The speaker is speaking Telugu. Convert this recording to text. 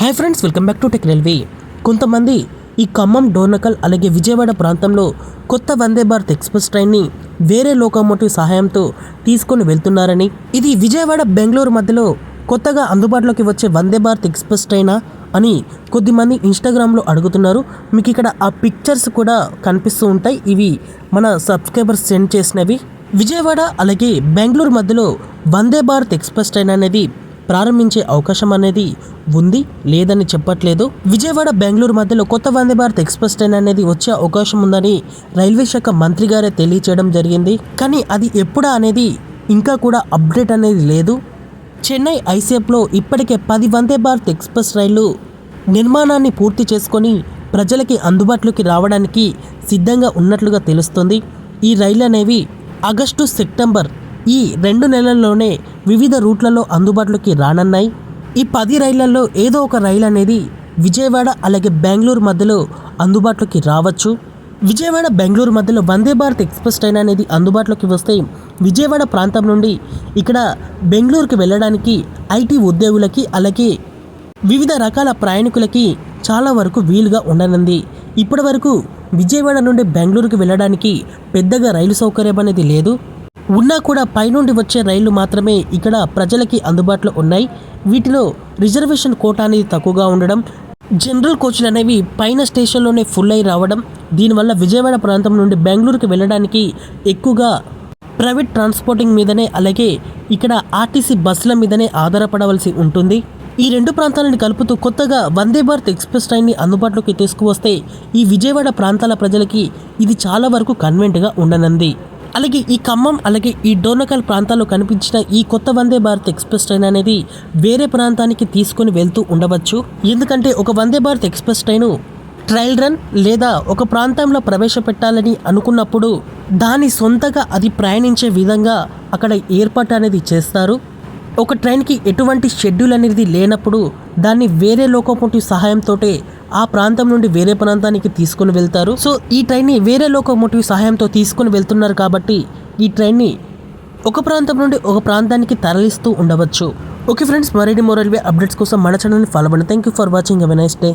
Hi friends, welcome back to tech railway. కొంతమంది ఈ ఖమ్మం, డోర్నకల్ అలాగే విజయవాడ ప్రాంతంలో కొత్త వందే భారత్ ఎక్స్ప్రెస్ ట్రైన్ని వేరే లోకోమోటివ్ సహాయంతో తీసుకొని వెళ్తున్నారని, ఇది విజయవాడ బెంగళూరు మధ్యలో కొత్తగా అందుబాటులోకి వచ్చే వందే భారత్ ఎక్స్ప్రెస్ ట్రైనా అని కొద్దిమంది ఇన్స్టాగ్రామ్లో అడుగుతున్నారు. మీకు ఇక్కడ ఆ పిక్చర్స్ కూడా కనిపిస్తూ ఉంటాయి. ఇవి మన సబ్స్క్రైబర్స్ సెండ్ చేసినవి. విజయవాడ అలాగే బెంగళూరు మధ్యలో వందే భారత్ ఎక్స్ప్రెస్ ట్రైన్ అనేది ప్రారంభించే అవకాశం అనేది ఉంది, లేదని చెప్పట్లేదు. విజయవాడ బెంగళూరు మధ్యలో కొత్త వందే భారత్ ఎక్స్ప్రెస్ ట్రైన్ అనేది వచ్చే అవకాశం ఉందని రైల్వే శాఖ మంత్రి గారే తెలియచేయడం జరిగింది. కానీ అది ఎప్పుడా అనేది ఇంకా కూడా అప్డేట్ అనేది లేదు. చెన్నై ఐసీఎఫ్లో ఇప్పటికే 10 వందే భారత్ ఎక్స్ప్రెస్ రైళ్లు నిర్మాణాన్ని పూర్తి చేసుకొని ప్రజలకి అందుబాటులోకి రావడానికి సిద్ధంగా ఉన్నట్లుగా తెలుస్తుంది. ఈ రైళ్లు అనేవి ఆగస్టు, సెప్టెంబర్ ఈ 2 నెలల్లోనే వివిధ రూట్లలో అందుబాటులోకి రానున్నాయి. ఈ 10 రైళ్లలో ఏదో ఒక రైలు అనేది విజయవాడ అలాగే బెంగళూరు మధ్యలో అందుబాటులోకి రావచ్చు. విజయవాడ బెంగళూరు మధ్యలో వందే భారత్ ఎక్స్ప్రెస్ ట్రైన్ అనేది అందుబాటులోకి వస్తే విజయవాడ ప్రాంతం నుండి ఇక్కడ బెంగళూరుకి వెళ్ళడానికి ఐటీ ఉద్యోగులకి అలాగే వివిధ రకాల ప్రయాణికులకి చాలా వరకు వీలుగా ఉండనుంది. ఇప్పటి వరకు విజయవాడ నుండి బెంగళూరుకి వెళ్ళడానికి పెద్దగా రైలు సౌకర్యం అనేది లేదు. ఉన్నా కూడా పైనుండి వచ్చే రైళ్లు మాత్రమే ఇక్కడ ప్రజలకి అందుబాటులో ఉన్నాయి. వీటిలో రిజర్వేషన్ కోటా అనేది తక్కువగా ఉండడం, జనరల్ కోచ్లు అనేవి పైన స్టేషన్లోనే ఫుల్ అయి రావడం, దీనివల్ల విజయవాడ ప్రాంతం నుండి బెంగళూరుకి వెళ్ళడానికి ఎక్కువగా ప్రైవేట్ ట్రాన్స్పోర్టింగ్ మీదనే అలాగే ఇక్కడ ఆర్టీసీ బస్సుల మీదనే ఆధారపడవలసి ఉంటుంది. ఈ 2 ప్రాంతాలను కలుపుతూ కొత్తగా వందే భారత్ ఎక్స్ప్రెస్ ట్రైన్ని అందుబాటులోకి తీసుకువస్తే ఈ విజయవాడ ప్రాంతాల ప్రజలకి ఇది చాలా వరకు కన్వెంట్గా ఉండనుంది. అలాగే ఈ ఖమ్మం అలాగే ఈ డోర్నకల్ ప్రాంతాల్లో కనిపించిన ఈ కొత్త వందే భారత్ ఎక్స్ప్రెస్ ట్రైన్ అనేది వేరే ప్రాంతానికి తీసుకొని వెళ్తూ ఉండవచ్చు. ఎందుకంటే ఒక Vande Bharat express train trial run లేదా ఒక ప్రాంతంలో ప్రవేశపెట్టాలని అనుకున్నప్పుడు దాని సొంతగా అది ప్రయాణించే విధంగా అక్కడ ఏర్పాటు అనేది చేస్తారు. ఒక ట్రైన్కి ఎటువంటి షెడ్యూల్ అనేది లేనప్పుడు దాన్ని వేరే లోకోమోటివ్ సహాయంతో ఆ ప్రాంతం నుండి వేరే ప్రాంతానికి తీసుకుని వెళ్తారు. సో ఈ ట్రైన్ని వేరే లోకోమోటివ్ సహాయంతో తీసుకుని వెళ్తున్నారు కాబట్టి ఈ ట్రైన్ని ఒక ప్రాంతం నుండి ఒక ప్రాంతానికి తరలిస్తూ ఉండవచ్చు. ఓకే ఫ్రెండ్స్, మరిన్ని రైల్వే అప్డేట్స్ కోసం మన ఛానల్ని ఫాలో అవ్వండి. Thank you for watching. Have a nice day.